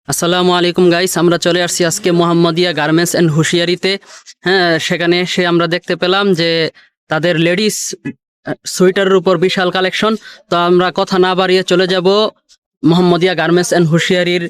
আসসালামু আলাইকুম গাইস, আমরা চলে আসছি আজকে মোহাম্মদিয়া গার্মেন্টস অ্যান্ড হুঁশিয়ারিতে। হ্যাঁ, সেখানে এসে আমরা দেখতে পেলাম যে তাদের লেডিস সোয়েটারের উপর বিশাল কালেকশন। তো আমরা কথা না বাড়িয়ে চলে যাব মোহাম্মদিয়া গার্মেন্টস অ্যান্ড হুঁশিয়ারির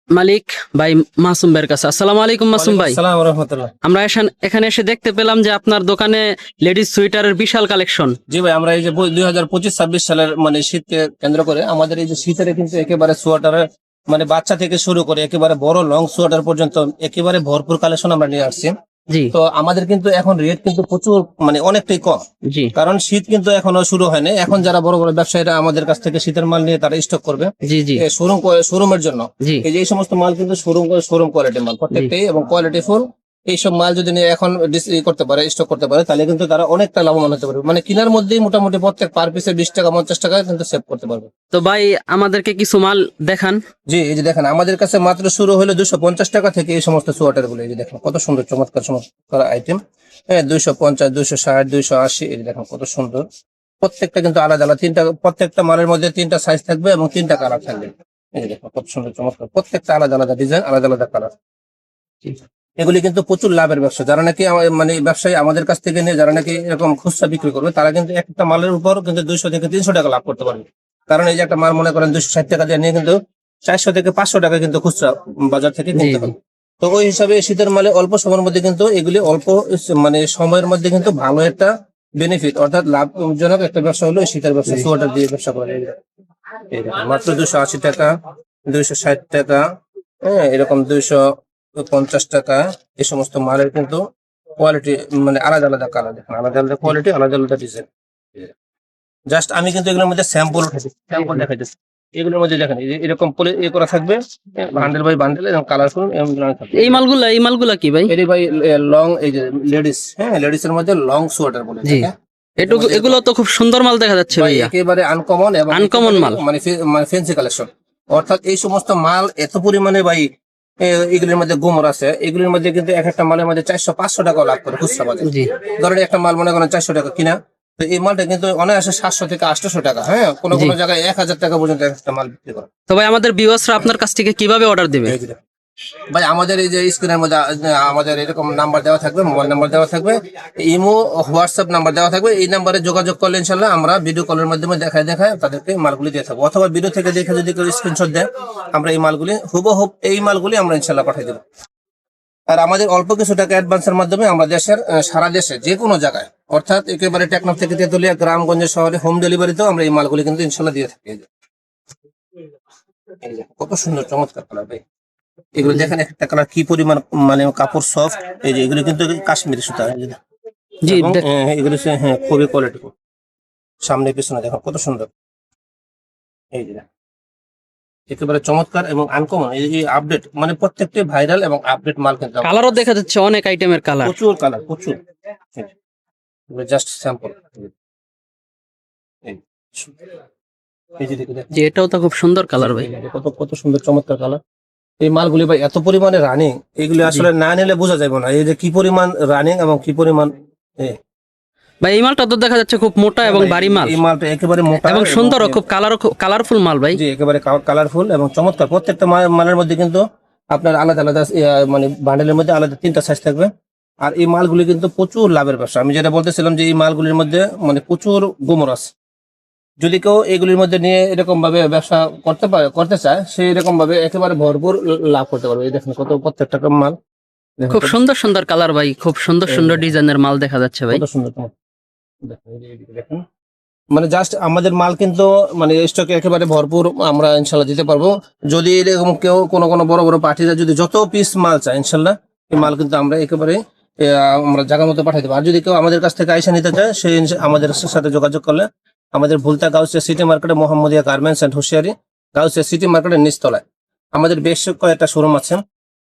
মালিক ভাই মাসুম ভাইয়ের কাছে। আসসালামু আলাইকুম মাসুম ভাই। আসসালামু রাহমাতুল্লাহ। আমরা এখানে এসে দেখতে পেলাম যে আপনার দোকানে লেডিস সোয়েটারের বিশাল কালেকশন। জি ভাই, আমরা এই যে 2025-26 সালের মানে শীতকে কেন্দ্র করে আমাদের এই যে শীতের কিন্তু একেবারে সোয়েটারের মানে বাচ্চা থেকে শুরু করে একেবারে বড় লং সোয়েটার পর্যন্ত একেবারে ভরপুর কালেকশন আমরা নিয়ে আসছি। জি তো আমাদের কিন্তু এখন রেট কিন্তু প্রচুর মানে অনেকটাই কম, জি কারণ শীত কিন্তু এখনো শুরু হয়নি। এখন যারা বড় বড় ব্যবসায়ীরা আমাদের কাছ থেকে শীতের মাল নিয়ে তারা স্টক করবে জি জি শোরুমের জন্য। জি এই যে এই সমস্ত মাল কিন্তু শোরুম কোয়ালিটির মাল প্রত্যেকটাই, এবং কোয়ালিটি ফুল। এইসব মাল যদি নিয়ে এখন করতে পারে, স্টক করতে পারে, তাহলে কিন্তু তারা অনেকটা লাভবান হতে পারবে। মানে কেনার মধ্যেই মোটামুটি প্রত্যেক পার পিসে 20 টাকা 50 টাকা কিন্তু সেভ করতে পারবে। তো ভাই আমাদেরকে কিছু মাল দেখান। জি, এই যে দেখেন আমাদের কাছে মাত্র শুরু হলো 250 টাকা থেকে এই সমস্ত সোয়েটার গুলো। এই যে দেখেন কত সুন্দর চমৎকার চমৎকার আইটেম। হ্যাঁ, 250, 260, 280। এই যে দেখেন কত সুন্দর। প্রত্যেকটা কিন্তু আলাদা আলাদা প্রত্যেকটা মালের মধ্যে 3টা সাইজ থাকবে এবং 3টা কালার থাকবে। এই যে দেখেন কত সুন্দর চমৎকার, প্রত্যেকটা আলাদা আলাদা ডিজাইন, আলাদা আলাদা কালার। এগুলি কিন্তু প্রচুর লাভের ব্যবসা। যারা নাকি মানে ব্যবসায়ী আমাদের কাছ থেকে নিয়ে যারা নাকি এরকম খুচরা বিক্রি করবে, তারা কিন্তু একটা মালের উপর কিন্তু 200 থেকে 300 টাকা লাভ করতে পারবে। কারণ এই যে একটা মাল মনে করেন 260 টাকা দিয়ে নিয়ে কিন্তু 400 থেকে 500 টাকা কিন্তু খুচরা বাজার থেকে কিনতে হবে। তো ওই হিসাবে শীতের মালে অল্প সময়ের মধ্যে কিন্তু এগুলি অল্প মানে সময়ের মধ্যে কিন্তু ভালো একটা বেনিফিট, অর্থাৎ লাভজনক একটা ব্যবসা হলো এই শীতের ব্যবসা, সোয়েটার দিয়ে ব্যবসা করা। এই দেখেন, মাত্র 280 টাকা, 260 টাকা, হ্যাঁ, এরকম 250 টাকা। এই সমস্ত মালের কিন্তু কোয়ালিটি মানে আলাদা আলাদা কালার, দেখেন আলাদা আলাদা কোয়ালিটি, আলাদা আলাদা ডিজাইন। জাস্ট আমি কিন্তু এগুলোর মধ্যে স্যাম্পল দেখাইতেছি। এগুলোর মধ্যে দেখেন এই যে এরকম করা থাকবে, বান্ডেল বাই বান্ডেল এবং কালারফুল এই মালগুলা কি ভাই? এটি ভাই লং, এই যে লেডিস, হ্যাঁ লেডিস এর মধ্যে লং সোয়েটার বলে। জি, এগুলো তো খুব সুন্দর মাল দেখা যাচ্ছে ভাই, ভাইয়া। একেবারে আনকমন এবং আনকমন মাল, মানে ফ্যান্সি কালেকশন। অর্থাৎ এই সমস্ত মাল এত পরিমাণে ভাই এগুলির মধ্যে গুমর আছে। এগুলির মধ্যে কিন্তু এক একটা মালের মধ্যে 400-500 টাকা লাভ করে খুচরা বাজারে। জি ধরেন একটা মাল মনে করেন 400 টাকা কিনা, তো এই মালটা কিন্তু অনায়াসে 700 থেকে 800 টাকা, হ্যাঁ, কোনো কোনো জায়গায় 1000 টাকা পর্যন্ত একটা মাল বিক্রি করে। তো ভাই আমাদের ভিউয়ার্সরা আপনার কাছ থেকে কিভাবে অর্ডার দিবে? এই যে দেখেন। ভাই, আমাদের এই যে স্ক্রিনের মধ্যে আমাদের এরকম নাম্বার দেওয়া থাকবে, মোবাইল নাম্বার দেওয়া থাকবে, ইমো হোয়াটসঅ্যাপ নাম্বার দেওয়া থাকবে। এই নাম্বারে যোগাযোগ করলে ইনশাল্লাহ আমরা ভিডিও কলের মাধ্যমে দেখায় তাদেরকে মালগুলি দিয়ে থাকবো, অথবা ভিডিও থেকে দেখে যদি কেউ স্ক্রিনশট দেয়, আমরা এই মালগুলি হুবহুব এই মালগুলি আমরা ইনশাল্লাহ পাঠিয়ে দেবো। আর আমাদের অল্প কিছু টাকা অ্যাডভান্সের মাধ্যমে আমরা দেশের সারা দেশে যে কোনো জায়গায়, অর্থাৎ একেবারে টেকনাফ থেকে তেতুলিয়া, গ্রামগঞ্জের শহরে হোম ডেলিভারিতেও আমরা এই মালগুলি কিন্তু ইনশাল্লাহ দিয়ে থাকি। এই যে কত সুন্দর চমৎকার কালার ভাই। এগুলো দেখেন একটা কালার কি পরিমাণ, মানে কাপড় সফট। এই যে এগুলো কিন্তু কাশ্মীরি সুতা। জি এবং, এগুলো হ্যাঁ খুবই কোয়ালিটি, সামনে পিছনে দেখো কত সুন্দর। এই যে একেবারে চমৎকার এবং আনকমন, এই আপডেট মানে প্রত্যেকটি ভাইরাল এবং আপডেট মাল কিন্তু কালারও দেখা যাচ্ছে, অনেক আইটেমের কালার, প্রচুর কালার, প্রচুর। Just sample. এই যে দেখুন, যে এটাও তো খুব সুন্দর কালার ভাই। কত কত সুন্দর চমৎকার কালার। এই মালগুলি ভাই এত পরিমাণে রানিং, এগুলি আসলে না নিলে বোঝা যাবে না এই যে কি পরিমাণ রানিং এবং কি পরিমাণ। ভাই এই মালটা তো দেখা যাচ্ছে খুব মোটা এবং ভারী মাল। এই মালটা একেবারে মোটা এবং সুন্দর, খুব কালারফুল মাল ভাই। জি, একেবারে কালারফুল এবং চমৎকার। প্রত্যেকটা মালের মধ্যে কিন্তু আপনার আলাদা আলাদা মানে বান্ডেলের মধ্যে আলাদা 3টা সাইজ থাকবে। আর এই মালগুলি কিন্তু প্রচুর লাভের ব্যবসা। আমি যেটা বলতেছিলাম যে এই মালগুলির মধ্যে মানে প্রচুর গুমর আছে। যদি কেউ এগুলির মধ্যে নিয়ে এরকম ভাবে ব্যবসা করতে চায়, সেই রকম ভাবে একেবারে ভরপুর লাভ করতে পারবে। এই দেখেন কত প্রত্যেকটা মাল, খুব সুন্দর সুন্দর কালার ভাই, খুব সুন্দর সুন্দর ডিজাইনের মাল দেখা যাচ্ছে ভাই। কত সুন্দর দেখেন। মানে জাস্ট আমাদের মাল কিন্তু মানে স্টকে একেবারে ভরপুর আমরা ইনশাল্লাহ দিতে পারবো। যদি এরকম কেউ কোনো বড় বড় পার্টিরা যদি যত পিস মাল চায়, ইনশাল্লাহ এই মাল কিন্তু আমরা একেবারে আমরা জায়গা মতো পাঠাই দেবো। আর যদি কেউ আমাদের কাছ থেকে আইসা নিতে চায়, সে আমাদের সাথে যোগাযোগ করলে, আমাদের ভুলতা গাউসিয়া সিটি মার্কেটে মোহাম্মদিয়া গার্মেন্টস অ্যান্ড হুঁশিয়ারি, গাউসিয়া সিটি মার্কেটের নিচতলায় আমাদের বেশ কয়েকটা শোরুম আছে।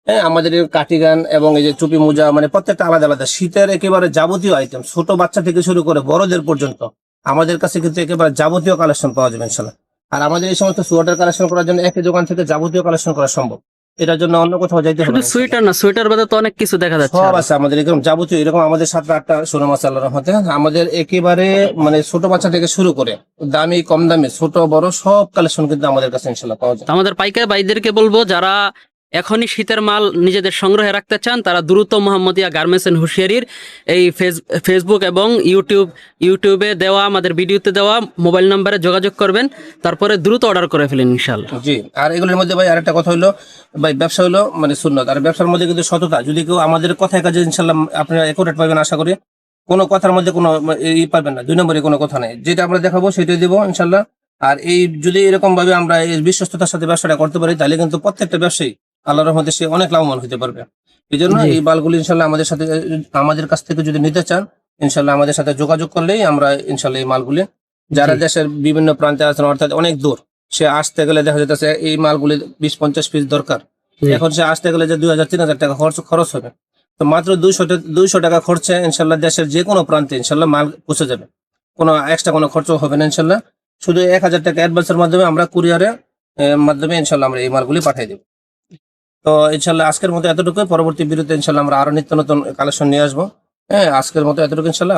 হ্যাঁ, আমাদের কাটিগান এবং এই যে টুপি মোজা, মানে প্রত্যেকটা আলাদা আলাদা শীতের একেবারে যাবতীয় আইটেম, ছোট বাচ্চা থেকে শুরু করে বড়দের পর্যন্ত আমাদের কাছে কিন্তু একেবারে যাবতীয় কালেকশন পাওয়া যাবে ইনশাল্লাহ। আর আমাদের এই সমস্ত সোয়েটার কালেকশন করার জন্য একই দোকান থেকে যাবতীয় কালেকশন করা সম্ভব। এটার জন্য অন্য কোথাও যাইতে হবে শুধু না। সোয়েটার না, সোয়েটার বাদে তো অনেক কিছু দেখা যাচ্ছে সব আরো। আছে আমাদের এরকম যাবতীয়, এরকম আমাদের 7-8টা শোরুম আছে আল্লাহর রহমতে। আমাদের একেবারে মানে ছোট বাচ্চা থেকে শুরু করে দামি কম দামি ছোট বড় সব কালেকশন কিন্তু আমাদের কাছে ইনশাল্লাহ পাওয়া যায়। তো আমাদের পাইকার ভাইদেরকে বলবো, যারা এখনই শীতের মাল নিজেদের সংগ্রহে রাখতে চান, তারা দ্রুত মোহাম্মদিয়া গার্মেন্টস এন্ড হুঁশিয়ারির এই ফেসবুক এবং ইউটিউবে দেওয়া, আমাদের ভিডিওতে দেওয়া মোবাইল নম্বরে যোগাযোগ করবেন, তারপরে দ্রুত অর্ডার করে ফেলেন ইনশাল্লাহ। জি, আর এগুলোর মধ্যে ভাই আরেকটা কথা হলো, ভাই ব্যবসা হলো মানে সুন্নত, আর ব্যবসার মধ্যে কিন্তু সততা। যদি কেউ আমাদের কথায় কাজে ইনশাল্লাহ আপনারা একুরেট পাবেন আশা করি। কোনো কথার মধ্যে কোনো পাবেন না, 2 নম্বরে কোনো কথা নেই। যেটা আমরা দেখাবো সেটাই দিব ইনশাল্লাহ। আর এই যদি এরকম ভাবে আমরা এই বিশ্বস্ততার সাথে ব্যবসাটা করতে পারি, তাহলে কিন্তু প্রত্যেকটা ব্যবসায়ী আল্লাহর রহমতে সে অনেক লাভবান হতে পারবে। এই জন্য জি। এই মালগুলি ইনশাল্লাহ আমাদের কাছ থেকে যদি নিতে চান, ইনশাল্লাহ আমাদের সাথে যোগাযোগ করলেই আমরা ইনশাল্লাহ এই মালগুলি, যারা জি। দেশের বিভিন্ন প্রান্তে আছেন অর্থাৎ অনেক দূর, সে আসতে গেলে দেখা যেতেছে এই মালগুলি 20-50 পিস দরকার, জি। এখন সে আসতে গেলে যে 2000-3000 টাকা খরচ হবে। তো মাত্র 200 টাকা খরচে ইনশাল্লাহ দেশের যে কোনো প্রান্তে ইনশাল্লাহ মাল পৌঁছে যাবে, কোনো এক্সট্রা কোনো খরচ হবে না ইনশাল্লাহ। শুধু 1000 টাকা অ্যাডভান্সের মাধ্যমে আমরা কুরিয়ারে মাধ্যমে ইনশাল্লাহ আমরা এই মালগুলি পাঠিয়ে দেবো। তো ইনশাল্লাহ আজকের মতো এতটুকু, পরবর্তী ভিডিওতে ইনশাল্লাহ আমরা আরো নিত্য নতুন কালেকশন নিয়ে আসবো। হ্যাঁ, আজকের মতো এতটুকু ইনশাল্লাহ।